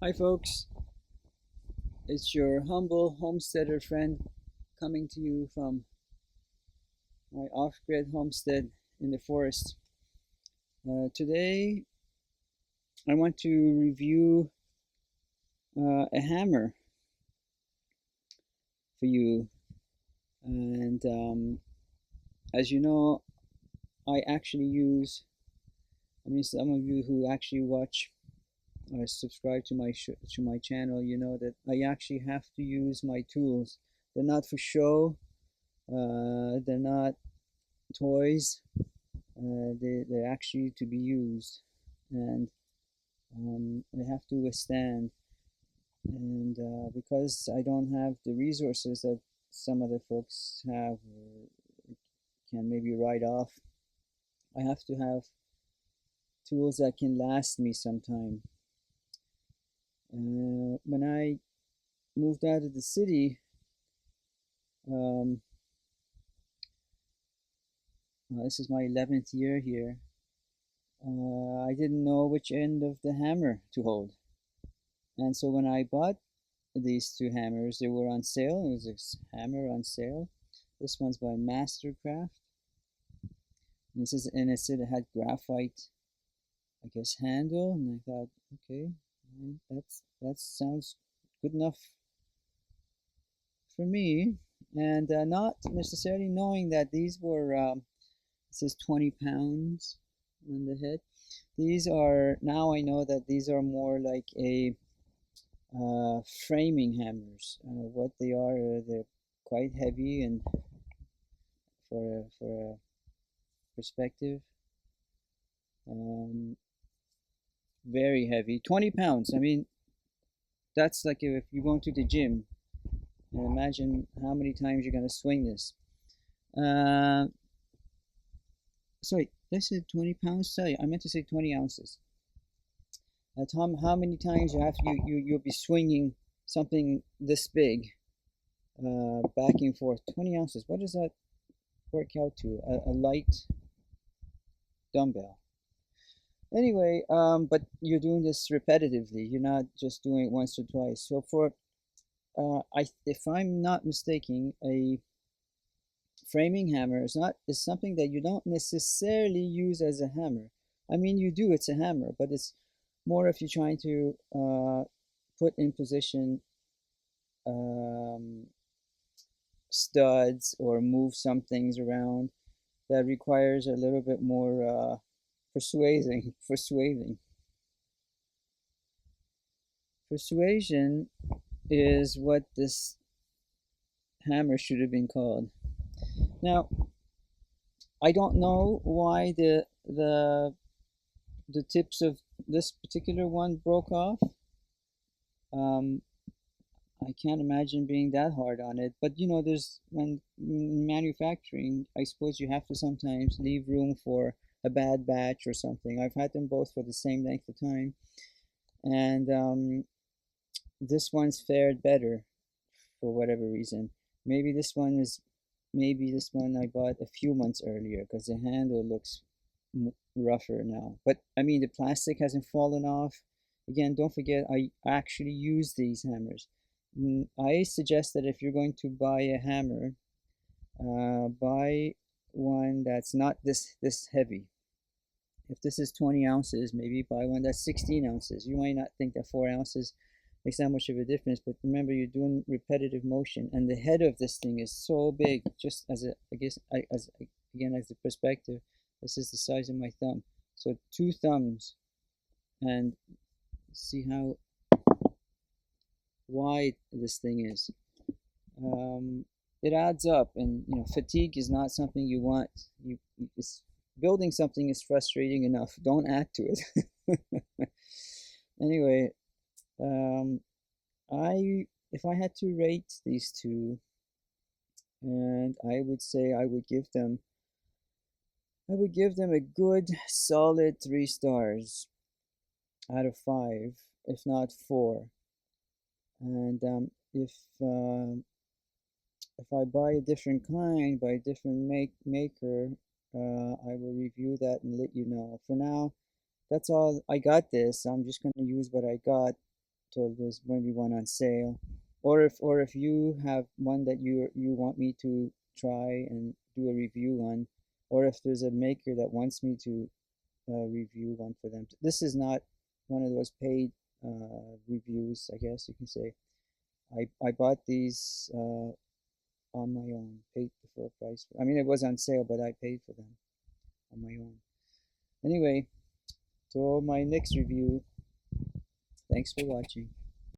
Hi folks, it's your humble homesteader friend coming to you from my off-grid homestead in the forest. Today I want to review a hammer for you, and as you know, I actually use, some of you who actually watch or subscribe to my channel, you know that I actually have to use my tools. They're not for show, they're not toys. They're actually to be used, and they have to withstand. And because I don't have the resources that some other folks have or can maybe write off, I have to have tools that can last me some time. When I moved out of the city, um, this is my 11th year here. I didn't know which end of the hammer to hold, and so when I bought these two hammers, they were on sale. It was a hammer on sale. This one's by Mastercraft. And it said it had graphite, I guess, handle. And I thought, okay, that sounds good enough for me. And not necessarily knowing that these were, it says 20 pounds on the head. These are, now I know that these are more like a framing hammers. What they are, they're quite heavy, and for a perspective, um, very heavy. 20 pounds. I mean, that's like if you're going to the gym, and imagine how many times you're going to swing this. Sorry, did I say 20 pounds? Sorry, I meant to say 20 ounces. Tom, how many times you'll be swinging something this big, back and forth? 20 ounces. What does that work out to? A light dumbbell. Anyway, but you're doing this repetitively. You're not just doing it once or twice. So for if I'm not mistaken, a framing hammer is something that you don't necessarily use as a hammer. I mean, you do. It's a hammer, but it's more if you're trying to put in position studs or move some things around. That requires a little bit more persuasion is what this hammer should have been called. Now, I don't know why the tips of this particular one broke off. Um, I can't imagine being that hard on it, but you know, there's when in manufacturing, I suppose you have to sometimes leave room for a bad batch or something. I've had them both for the same length of time, and this one's fared better for whatever reason. Maybe this one is, maybe this one I bought a few months earlier because the handle looks rougher now. But I mean, the plastic hasn't fallen off. Again, don't forget, I actually use these hammers. I suggest that if you're going to buy a hammer, buy one that's not this heavy. If this is 20 ounces, maybe buy one that's 16 ounces. You might not think that 4 ounces makes that much of a difference, but remember, you're doing repetitive motion, and the head of this thing is so big. Just as as a perspective, this is the size of my thumb. So 2 thumbs, and see how wide this thing is. It adds up, and you know, fatigue is not something you want. Building something is frustrating enough. Don't add to it. Anyway, if I had to rate these two, and I would say I would give them a good solid 3 stars out of 5, if not 4. And if I buy a different kind by a different maker, I will review that and let you know. For now, that's all. I got this. I'm just going to use what I got told there's maybe one on sale, or if you have one that you want me to try and do a review on, or if there's a maker that wants me to review one for them. This is not one of those paid reviews, I guess you can say. I bought these on my own, paid the full price. I mean, it was on sale, but I paid for them on my own. Anyway, so my next review. Thanks for watching.